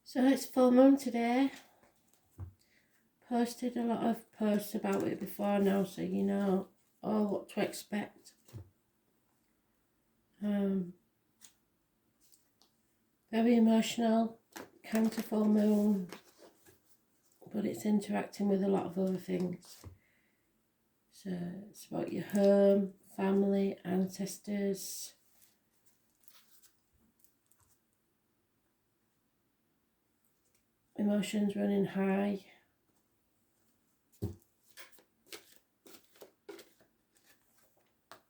So it's full moon today. Posted a lot of posts about it before now, so you know all what to expect. Very emotional, Cancer full moon, but it's interacting with a lot of other things. So it's about your home, family, ancestors. Emotions running high.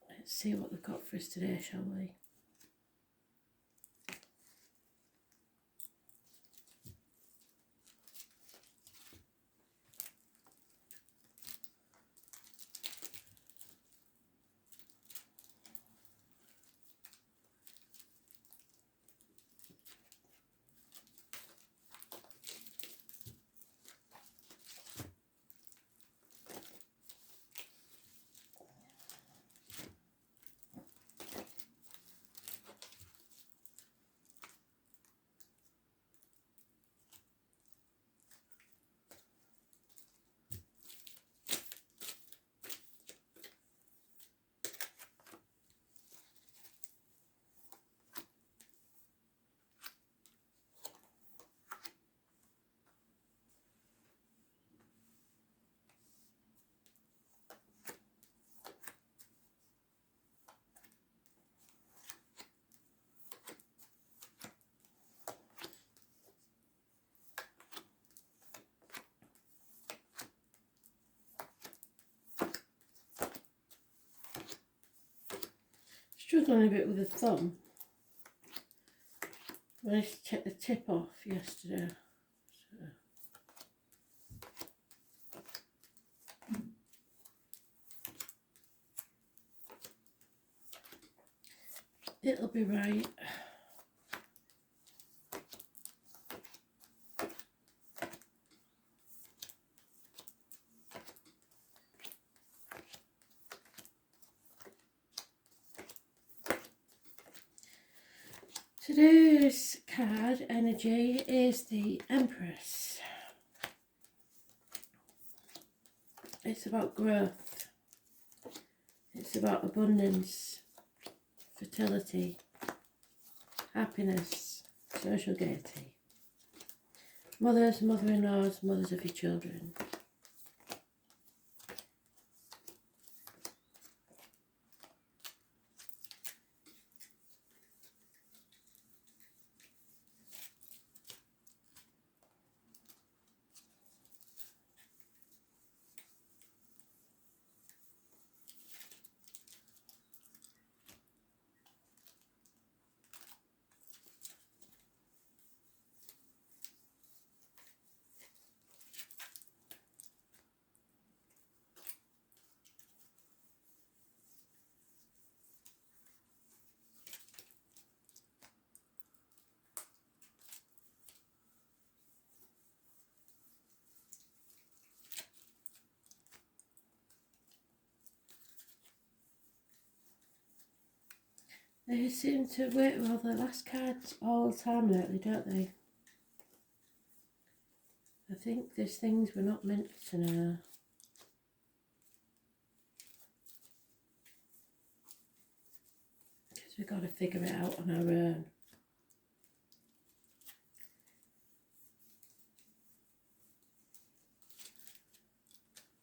Let's see what they've got for us today, shall we? Struggling a bit with the thumb. I managed to take the tip off yesterday. So. It'll be right. Today's card energy is the Empress. It's about growth. It's about abundance, fertility, happiness, social gaiety. Mothers, mother-in-laws, mothers of your children. They seem to wait well the last cards all the time lately, don't they? I think there's things we're not meant to know. Because we've got to figure it out on our own.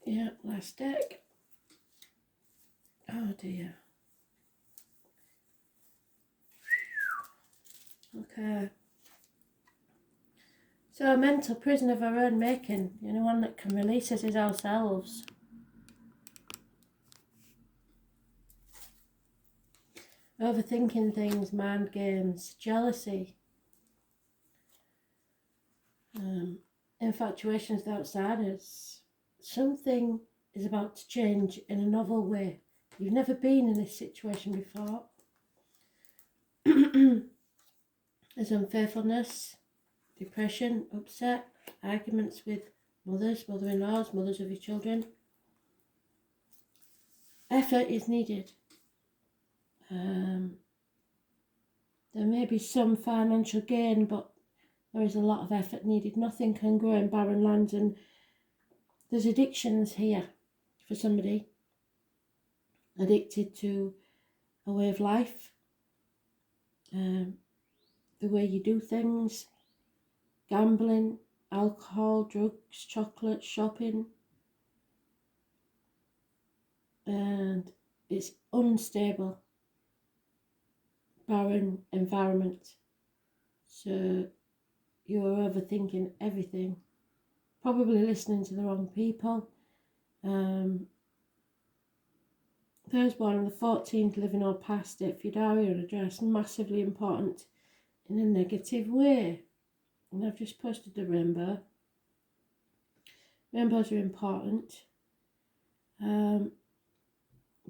Yeah, last deck. Oh dear. Okay. So a mental prison of our own making. The only one that can release us is ourselves. Overthinking things, mind games, jealousy, infatuations with outsiders. Something is about to change in a novel way. You've never been in this situation before. There's unfaithfulness, depression, upset, arguments with mothers, mother-in-laws, mothers of your children. Effort is needed. There may be some financial gain, but There is a lot of effort needed. Nothing can grow in barren lands, and there's addictions here for somebody addicted to a way of life, the way you do things, gambling, alcohol, drugs, chocolate, shopping, and it's unstable, barren environment. So you're overthinking everything, probably listening to the wrong people. Those born on the 14th, living or past it, Fudarian address, massively important in a negative way. And I've just posted the rainbow. Rainbows are important. But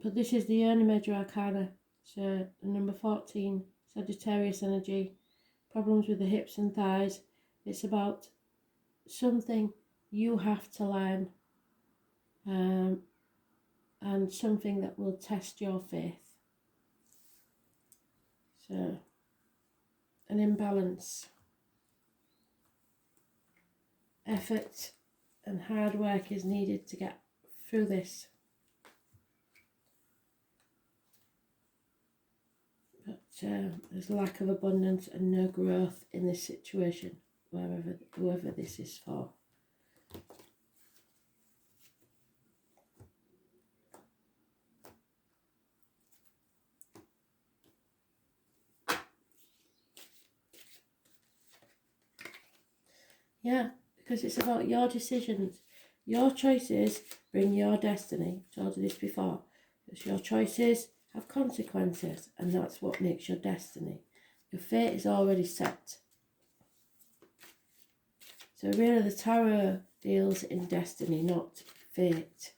this is the Urna Major Arcana. So number 14, Sagittarius energy, problems with the hips and thighs. It's about something you have to learn, and something that will test your faith. So, an imbalance. Effort and hard work is needed to get through this. But there's lack of abundance and no growth in this situation, whoever this is for. Yeah, because it's about your decisions. Your choices bring your destiny. I've told you this before. Because your choices have consequences, and that's what makes your destiny. Your fate is already set. So really the tarot deals in destiny, not fate.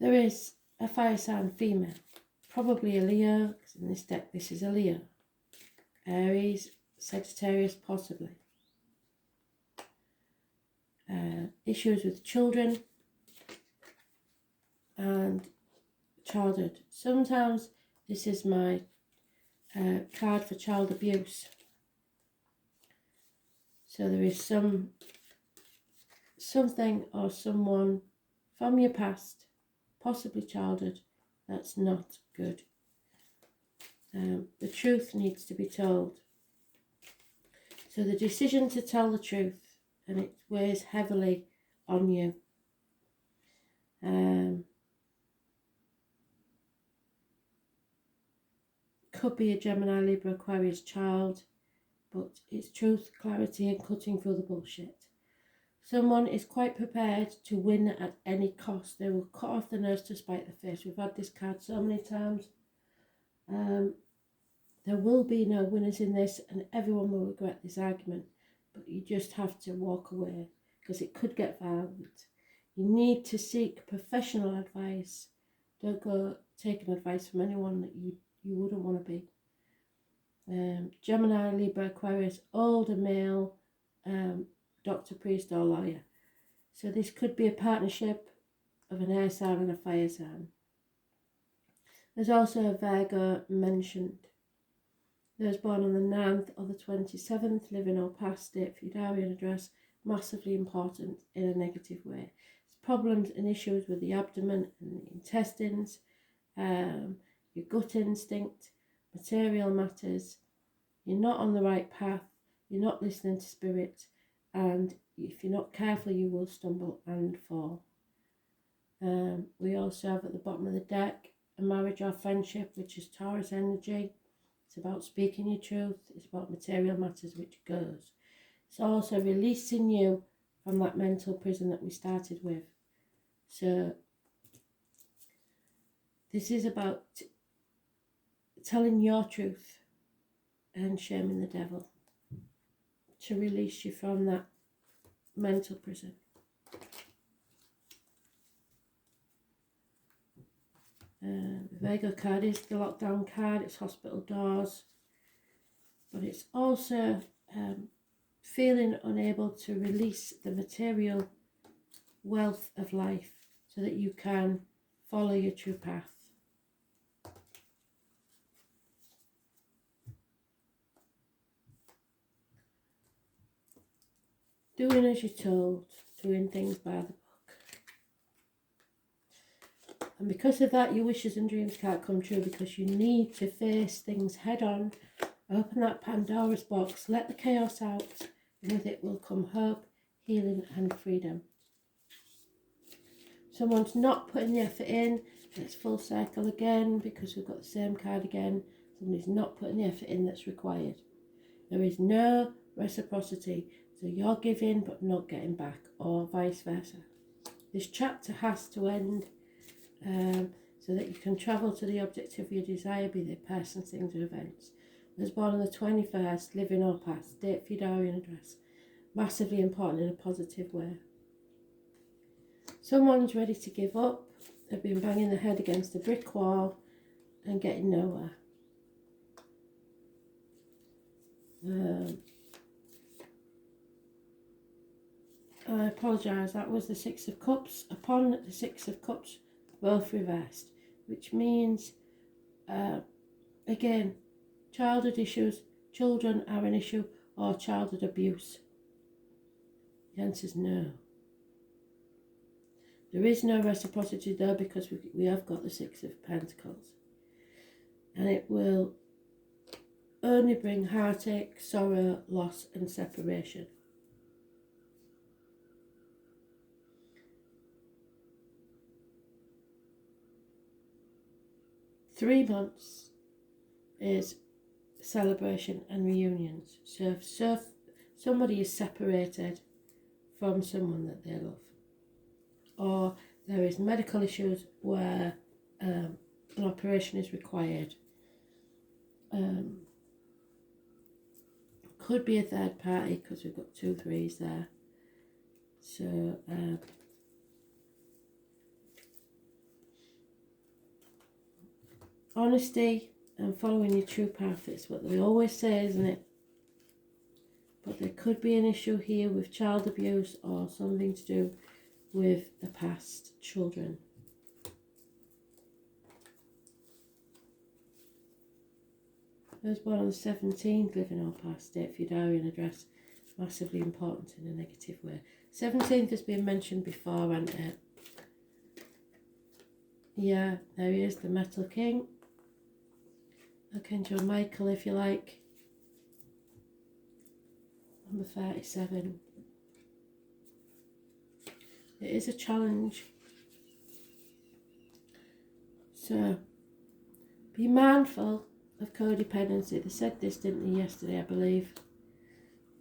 There is a fire sign female, probably a Leo, because in this deck this is a Leo. Aries, Sagittarius, possibly. Issues with children and childhood. Sometimes this is my card for child abuse. So there is something or someone from your past, possibly childhood, that's not good. The truth needs to be told. So the decision to tell the truth, and it weighs heavily on you. Could be a Gemini, Libra, Aquarius child, but it's truth, clarity, and cutting through the bullshit. Someone is quite prepared to win at any cost. They will cut off the nose to spite the face. We've had this card so many times. There will be no winners in this, and everyone will regret this argument, but you just have to walk away because it could get violent. You need to seek professional advice. Don't go taking advice from anyone that you wouldn't want to be. Gemini, Libra, Aquarius, older male, doctor, priest or lawyer. So this could be a partnership of an air sign and a fire sign. There's also a Virgo mentioned. Those born on the 9th or the 27th, living or past it, Fudarian address, massively important in a negative way. It's problems and issues with the abdomen and the intestines, your gut instinct, material matters. You're not on the right path, you're not listening to spirit, and if you're not careful you will stumble and fall. We also have at the bottom of the deck a marriage or friendship, which is Taurus energy. It's about speaking your truth. It's about material matters, which goes. It's also releasing you from that mental prison that we started with. So this is about telling your truth and shaming the devil to release you from that mental prison. The Virgo card is the lockdown card. It's hospital doors, but it's also feeling unable to release the material wealth of life so that you can follow your true path. Doing as you're told, doing things by the book. And because of that, your wishes and dreams can't come true, because you need to face things head on, open that Pandora's box, let the chaos out, and with it will come hope, healing and freedom. Someone's not putting the effort in, and it's full circle again, because we've got the same card again. Somebody's not putting the effort in that's required. There is no reciprocity, so you're giving but not getting back, or vice versa. This chapter has to end, so that you can travel to the object of your desire, be they persons, things or events. I was born on the 21st, living or past, date for your diary and address. Massively important in a positive way. Someone's ready to give up. They've been banging their head against a brick wall and getting nowhere. I apologise, that was the Six of Cups. Upon the Six of Cups, both reversed, which means, again, childhood issues, children are an issue, or childhood abuse. The answer is no. There is no reciprocity though, because we have got the Six of Pentacles. And it will only bring heartache, sorrow, loss and separation. Three months is celebration and reunions. So if somebody is separated from someone that they love, or there is medical issues where an operation is required, could be a third party, because we've got 2 threes there. So honesty and following your true path is what they always say, isn't it? But there could be an issue here with child abuse, or something to do with the past children. I was born on the 17th, living or past, date for your diary and address. Massively important in a negative way. 17th has been mentioned before, hasn't it? Yeah, there he is, the Metal King. Archangel Michael, if you like. Number 37. It is a challenge. So, be mindful of codependency. They said this, didn't they, yesterday, I believe,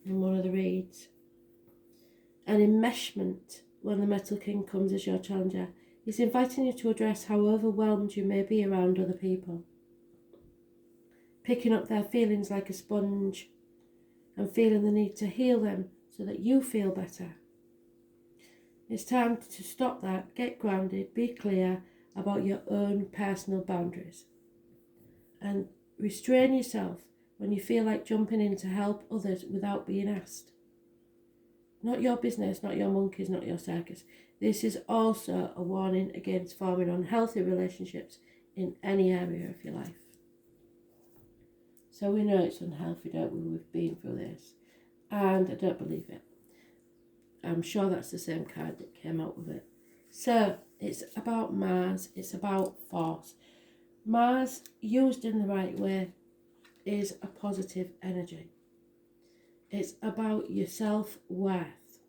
in one of the reads. An enmeshment, when the Metal King comes as your challenger. He's inviting you to address how overwhelmed you may be around other people. Picking up their feelings like a sponge and feeling the need to heal them so that you feel better. It's time to stop that, get grounded, be clear about your own personal boundaries. And restrain yourself when you feel like jumping in to help others without being asked. Not your business, not your monkeys, not your circus. This is also a warning against forming unhealthy relationships in any area of your life. So we know it's unhealthy, don't we? We've been through this. And I don't believe it. I'm sure that's the same card that came out with it. So it's about Mars. It's about force. Mars, used in the right way, is a positive energy. It's about your self-worth.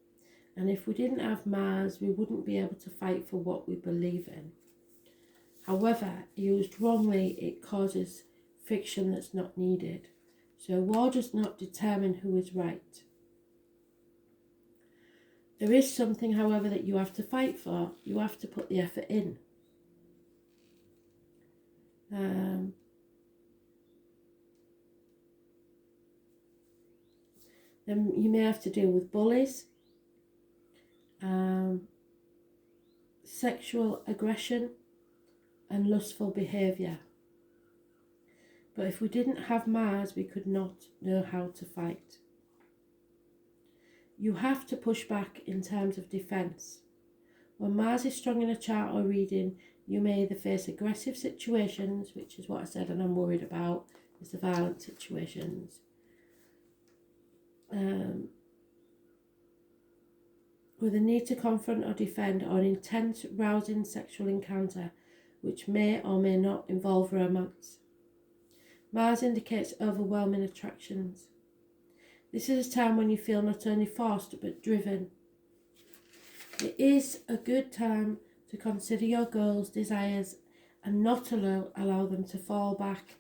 And if we didn't have Mars, we wouldn't be able to fight for what we believe in. However, used wrongly, it causes friction that's not needed. So war does not determine who is right. There is something, however, that you have to fight for. You have to put the effort in. Then you may have to deal with bullies, sexual aggression and lustful behaviour. But if we didn't have Mars, we could not know how to fight. You have to push back in terms of defence. When Mars is strong in a chart or reading, you may either face aggressive situations, which is what I said and I'm worried about, is the violent situations. with a need to confront or defend, or an intense, rousing sexual encounter which may or may not involve romance. Mars indicates overwhelming attractions. This is a time when you feel not only forced but driven. It is a good time to consider your goals, desires, and not allow them to fall back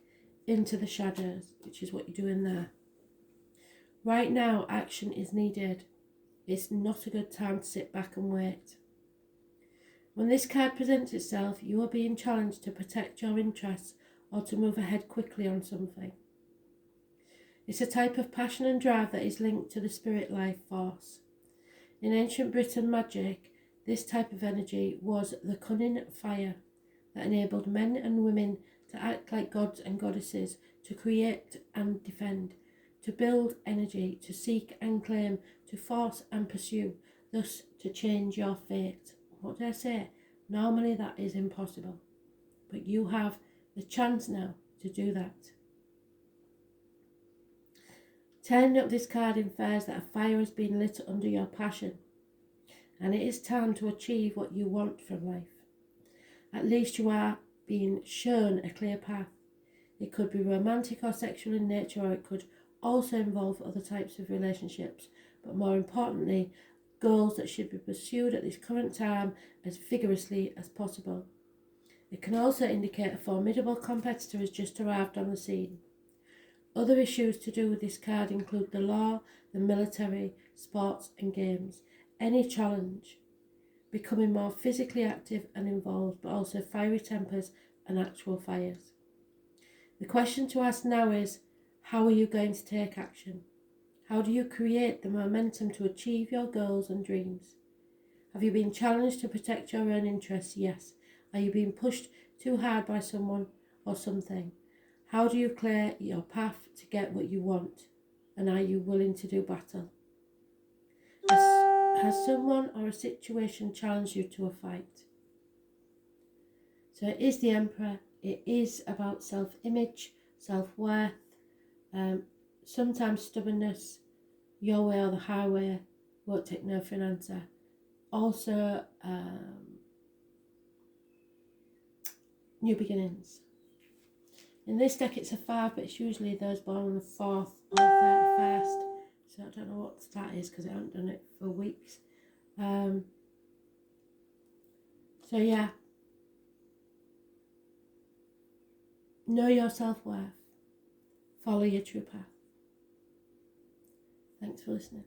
into the shadows, which is what you're doing there. Right now, action is needed. It's not a good time to sit back and wait. When this card presents itself, you are being challenged to protect your interests or to move ahead quickly on something. It's a type of passion and drive that is linked to the spirit life force. In ancient Britain magic, this type of energy was the cunning fire that enabled men and women to act like gods and goddesses, to create and defend, to build energy, to seek and claim, to force and pursue, thus to change your fate. What did I say? Normally that is impossible, but you have the chance now to do that. Turning up this card infers that a fire has been lit under your passion, and it is time to achieve what you want from life. At least you are being shown a clear path. It could be romantic or sexual in nature, or it could also involve other types of relationships, but more importantly, goals that should be pursued at this current time as vigorously as possible. It can also indicate a formidable competitor has just arrived on the scene. Other issues to do with this card include the law, the military, sports and games, any challenge, becoming more physically active and involved, but also fiery tempers and actual fires. The question to ask now is, how are you going to take action? How do you create the momentum to achieve your goals and dreams? Have you been challenged to protect your own interests? Yes. Are you being pushed too hard by someone or something? How do you clear your path to get what you want? And are you willing to do battle? Has someone or a situation challenged you to a fight? So it is the Emperor. It is about self-image, self-worth, sometimes stubbornness, your way or the highway, won't take no for an answer. Also, new beginnings. In this deck it's a 5, but it's usually those born on the 4th or the 31st. So I don't know what that is because I haven't done it for weeks. So yeah. Know your self-worth. Follow your true path. Thanks for listening.